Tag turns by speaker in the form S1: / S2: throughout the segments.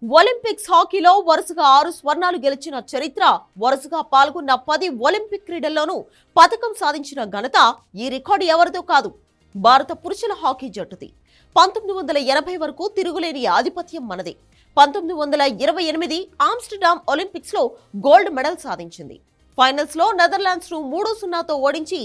S1: Olympics హాకీలో వరుసగా 6 స్వర్ణాలు గెలిచిన చరిత్ర, వరుసగా పాల్గొన్న 10 ఒలింపిక్ క్రీడల్లోనూ పతకం సాధించిన ఘనత ఈ రికార్డు ఎవరిదో కాదు, భారత పురుషుల హాకీ జట్టుది. 1980 వరకు తిరుగులేని ఆధిపత్యం మనదే. 1928 ఆమ్స్టర్డామ్ ఒలింపిక్స్ లో గోల్డ్ మెడల్ సాధించింది. ఫైనల్స్ లో నెదర్లాండ్స్ ను 3-0తో ఓడించి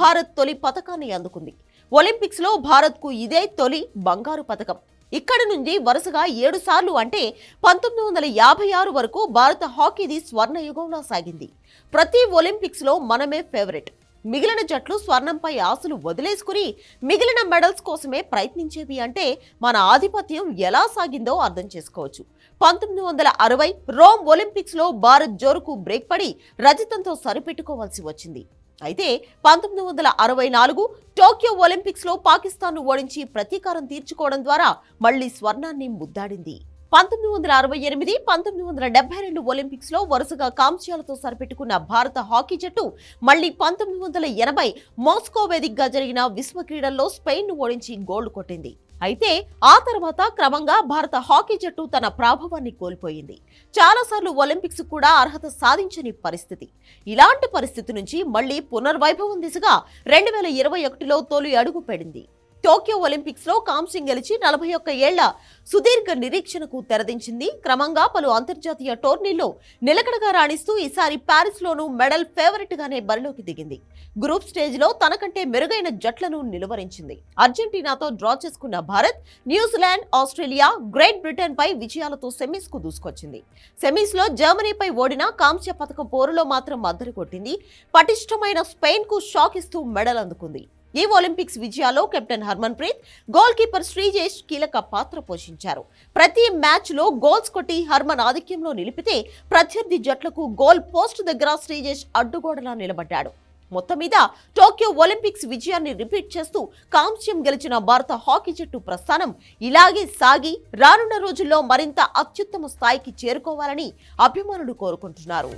S1: భారత్ తొలి పతకాన్ని అందుకుంది. ఒలింపిక్స్ లో భారత్ కు ఇదే తొలి బంగారు పతకం. ఇక్కడి నుండి వరుసగా 7 సార్లు అంటే 1956 వరకు భారత హాకీది స్వర్ణయుగంలా సాగింది. ప్రతి ఒలింపిక్స్ లో మనమే ఫేవరెట్. మిగిలిన జట్లు స్వర్ణంపై ఆశలు వదిలేసుకుని మిగిలిన మెడల్స్ కోసమే ప్రయత్నించేవి అంటే మన ఆధిపత్యం ఎలా సాగిందో అర్థం చేసుకోవచ్చు. 1960 రోమ్ ఒలింపిక్స్ లో భారత్ జోరుకు బ్రేక్ పడి రజతంతో సరిపెట్టుకోవాల్సి వచ్చింది. అయితే 1964 టోక్యో ఒలింపిక్స్ లో పాకిస్తాన్ ను ఓడించి ప్రతీకారం తీర్చుకోవడం ద్వారా మళ్లీ స్వర్ణాన్ని ముద్దాడింది. 1968, 1972 ఒలింపిక్స్ లో వరుసగా కాంస్యాలతో సరిపెట్టుకున్న భారత హాకీ జట్టు మళ్లీ 1980 మాస్కో వేదికగా జరిగిన విశ్వ క్రీడల్లో స్పెయిన్ ను ఓడించి గోల్డ్ కొట్టింది. అయితే ఆ తర్వాత క్రమంగా భారత హాకీ జట్టు తన ప్రాభవాన్ని కోల్పోయింది. చాలాసార్లు ఒలింపిక్స్ కూడా అర్హత సాధించని పరిస్థితి. ఇలాంటి పరిస్థితి నుంచి మళ్లీ పునర్వైభవం దిశగా 2021లో తొలి అడుగు పడింది. టోక్యో ఒలింపిక్స్ లో కాంస్యం గెలిచి 41 ఏళ్ల సుదీర్ఘ నిరీక్షణకు తెరదించింది. క్రమంగా పలు అంతర్జాతీయ టోర్నీల్లో నిలకడగా రాణిస్తూ ఈసారి ప్యారిస్ లోనూ మెడల్ ఫేవరెట్ గానే బరిలోకి దిగింది. గ్రూప్ స్టేజ్ లో తనకంటే మెరుగైన జట్లను నిలువరించింది. అర్జెంటీనాతో డ్రా చేసుకున్న Bharat New Zealand, Australia, Great Britain పై విజయాలతో సెమీస్ కు దూసుకొచ్చింది. సెమీస్ లో జర్మనీపై ఓడిన కాంస్య పతక పోరులో మాత్రం అద్దరు కొట్టింది. పటిష్టమైన స్పెయిన్ కు షాక్ ఇస్తూ మెడల్ అందుకుంది. ఈ ఒలింపిక్స్ విజయాల్లో captain Harmanpreet, goal keeper Sreejesh కీలక పాత్ర పోషించారు. ప్రతి మ్యాచ్ లో గోల్స్ కొట్టి హర్మన్ ఆధిక్యంలో నిలిపితే ప్రత్యర్థి జట్లకు గోల్ పోస్ట్ దగ్గర శ్రీజేష్ అడ్డుగోడలా నిలబడ్డాడు. మొత్తం మీద టోక్యో ఒలింపిక్స్ విజయాన్ని రిపీట్ చేస్తూ కాంస్యం గెలిచిన భారత హాకీ జట్టు ప్రస్థానం ఇలాగే సాగి రానున్న రోజుల్లో మరింత అత్యుత్తమ స్థాయికి చేరుకోవాలని అభిమానులు కోరుకుంటున్నారు.